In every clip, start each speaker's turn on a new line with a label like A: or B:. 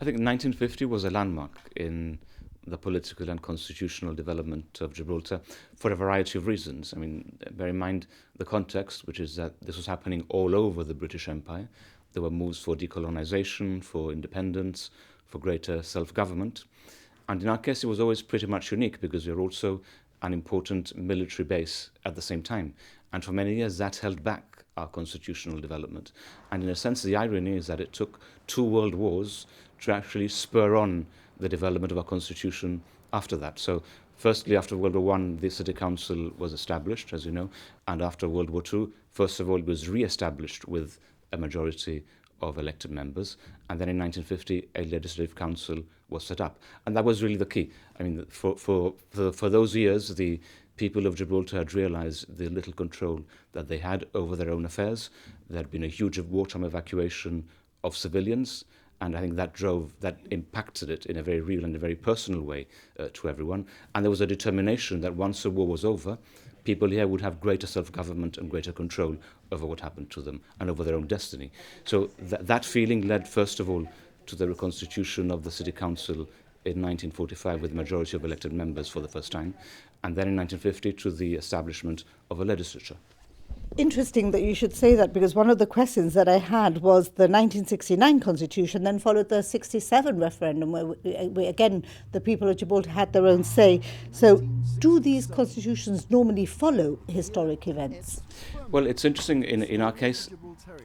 A: I think 1950 was a landmark in the political and constitutional development of Gibraltar for a variety of reasons. I mean, bear in mind the context, which is that this was happening all over the British Empire. There were moves for decolonization, for independence, for greater self-government. And in our case, it was always pretty much unique because we were also an important military base at the same time. And for many years, that held back our constitutional development. And in a sense, the irony is that it took 2 world wars to actually spur on the development of our constitution after that. So firstly, after World War I, the City Council was established, as you know, and after World War II, first of all, it was re-established with a majority of elected members, and then in 1950, a legislative council was set up. And that was really the key. I mean, for those years, the people of Gibraltar had realized the little control that they had over their own affairs. There had been a huge wartime evacuation of civilians, and I think that impacted it in a very real and a very personal way to everyone. And there was a determination that once the war was over, people here would have greater self-government and greater control over what happened to them and over their own destiny. So that feeling led, first of all, to the reconstitution of the City Council in 1945 with a majority of elected members for the first time, and then in 1950 to the establishment of a legislature.
B: Interesting that you should say that, because one of the questions that I had was the 1969 constitution, then followed the 67 referendum, where again the people of Gibraltar had their own say. So do these constitutions normally follow historic events?
A: Well, it's interesting, in our case,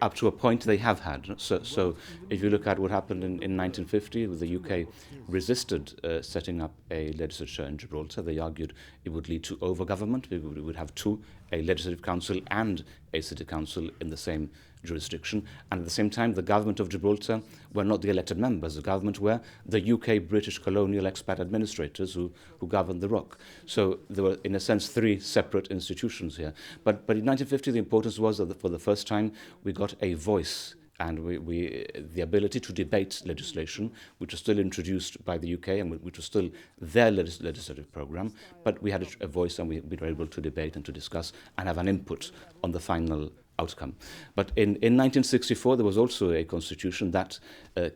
A: up to a point they have had. So if you look at what happened in 1950, the UK resisted setting up a legislature in Gibraltar. They argued it would lead to over-government. We would have two, a legislative council and a city council in the same jurisdiction. And at the same time, the government of Gibraltar were not the elected members. The government were the UK British colonial expat administrators who governed the Rock. So there were, in a sense, three separate institutions here. But in 1950, the importance was that for the first time, we got a voice and the ability to debate legislation, which was still introduced by the UK and which was still their legislative program, but we had a voice and we were able to debate and to discuss and have an input on the final outcome. But in 1964, there was also a constitution that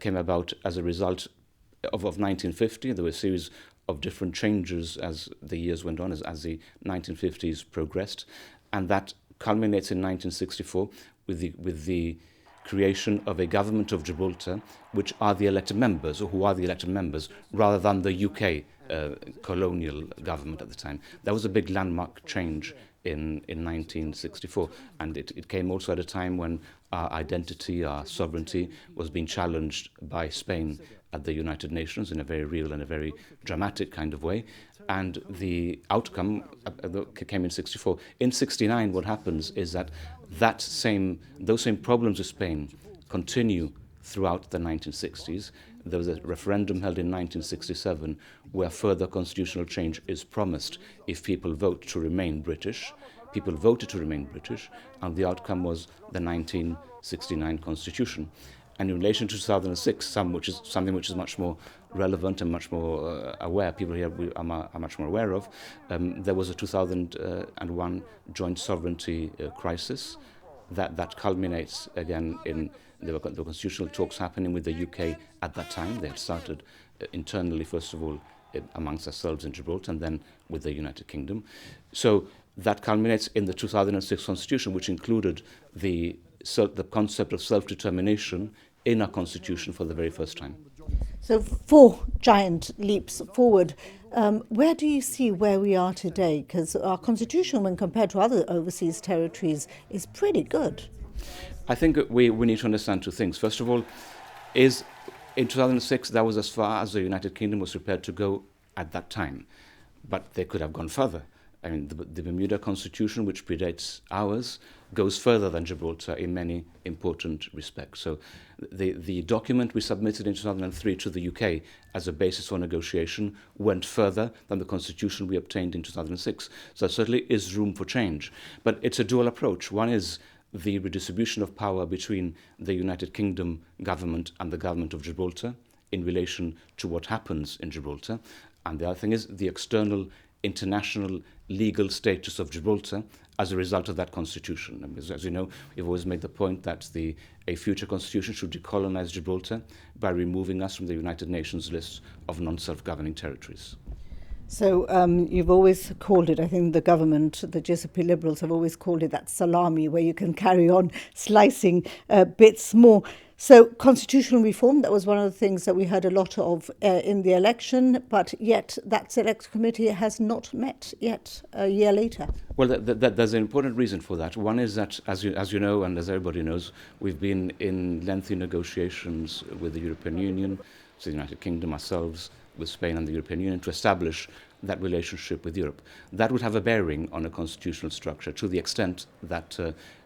A: came about as a result of 1950. There were a series of different changes as the years went on, as the 1950s progressed, and that culminates in 1964 with the creation of a government of Gibraltar, which are the elected members, or who are the elected members, rather than the UK colonial government at the time. That was a big landmark change in 1964, and it came also at a time when our identity, our sovereignty was being challenged by Spain at the United Nations in a very real and a very dramatic kind of way. And the outcome came in 64. In 69, what happens is that those same problems with Spain continue throughout the 1960s. There was a referendum held in 1967 where further constitutional change is promised if people vote to remain British. People voted to remain British, and the outcome was the 1969 Constitution. And in relation to 2006, something which is much more relevant and much more aware, people here are much more aware of, there was a 2001 joint sovereignty crisis that culminates again in the constitutional talks happening with the UK at that time. They had started internally, first of all, amongst ourselves in Gibraltar, and then with the United Kingdom. So that culminates in the 2006 constitution, which included the concept of self-determination in our constitution for the very first time.
B: So 4 giant leaps forward. Where do you see where we are today? Because our constitution, when compared to other overseas territories, is pretty good.
A: I think we need to understand two things. First of all, in 2006, that was as far as the United Kingdom was prepared to go at that time. But they could have gone further. I mean, the Bermuda Constitution, which predates ours, goes further than Gibraltar in many important respects. So the document we submitted in 2003 to the UK as a basis for negotiation went further than the constitution we obtained in 2006. So there certainly is room for change. But it's a dual approach. One is the redistribution of power between the United Kingdom government and the government of Gibraltar in relation to what happens in Gibraltar. And the other thing is the external international legal status of Gibraltar as a result of that constitution. And as you know, we've always made the point that a future constitution should decolonize Gibraltar by removing us from the United Nations list of non-self-governing territories.
B: So you've always called it, I think the government, the GSP Liberals have always called it that salami where you can carry on slicing bits more. So constitutional reform, that was one of the things that we heard a lot of in the election, but yet that select committee has not met yet a year later.
A: Well, there's an important reason for that. One is that, as you know, and as everybody knows, we've been in lengthy negotiations with the European Union, so the United Kingdom, ourselves, with Spain and the European Union, to establish that relationship with Europe. That would have a bearing on a constitutional structure to the extent that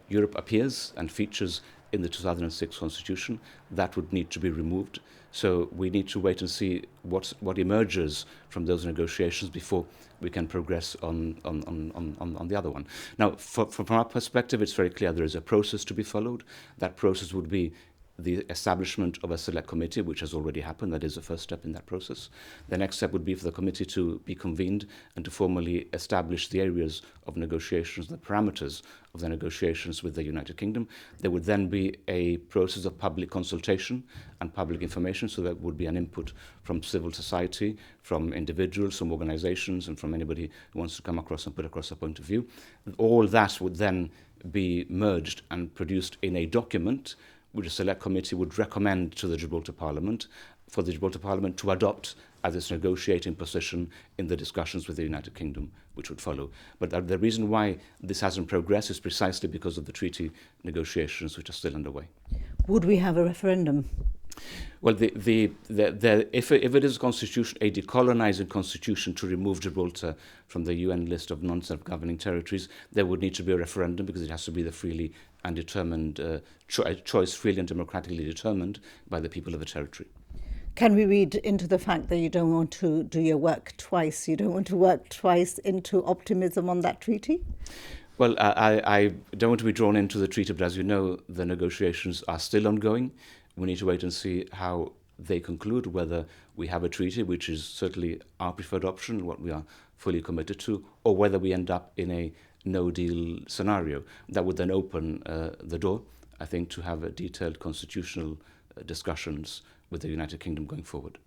A: Europe appears and features in the 2006 constitution. That would need to be removed. So we need to wait and see what emerges from those negotiations before we can progress on the other one. Now, from our perspective, it's very clear there is a process to be followed. That process would be the establishment of a select committee, which has already happened. That is the first step in that process. The next step would be for the committee to be convened and to formally establish the areas of negotiations, the parameters of the negotiations with the United Kingdom. There would then be a process of public consultation and public information, so there would be an input from civil society, from individuals, from organizations, and from anybody who wants to come across and put across a point of view. All that would then be merged and produced in a document which a select committee would recommend to the Gibraltar Parliament for the Gibraltar Parliament to adopt as its negotiating position in the discussions with the United Kingdom, which would follow. But the reason why this hasn't progressed is precisely because of the treaty negotiations which are still underway.
B: Would we have a referendum?
A: Well, if it is a constitution, a decolonizing constitution to remove Gibraltar from the UN list of non-self-governing territories, there would need to be a referendum because it has to be the freely and determined choice, freely and democratically determined by the people of the territory.
B: Can we read into the fact that you don't want to do your work twice? You don't want to work twice into optimism on that treaty?
A: Well, I don't want to be drawn into the treaty, but as you know, the negotiations are still ongoing. We need to wait and see how they conclude, whether we have a treaty, which is certainly our preferred option, what we are fully committed to, or whether we end up in a no-deal scenario. That would then open the door, I think, to have a detailed constitutional discussions with the United Kingdom going forward.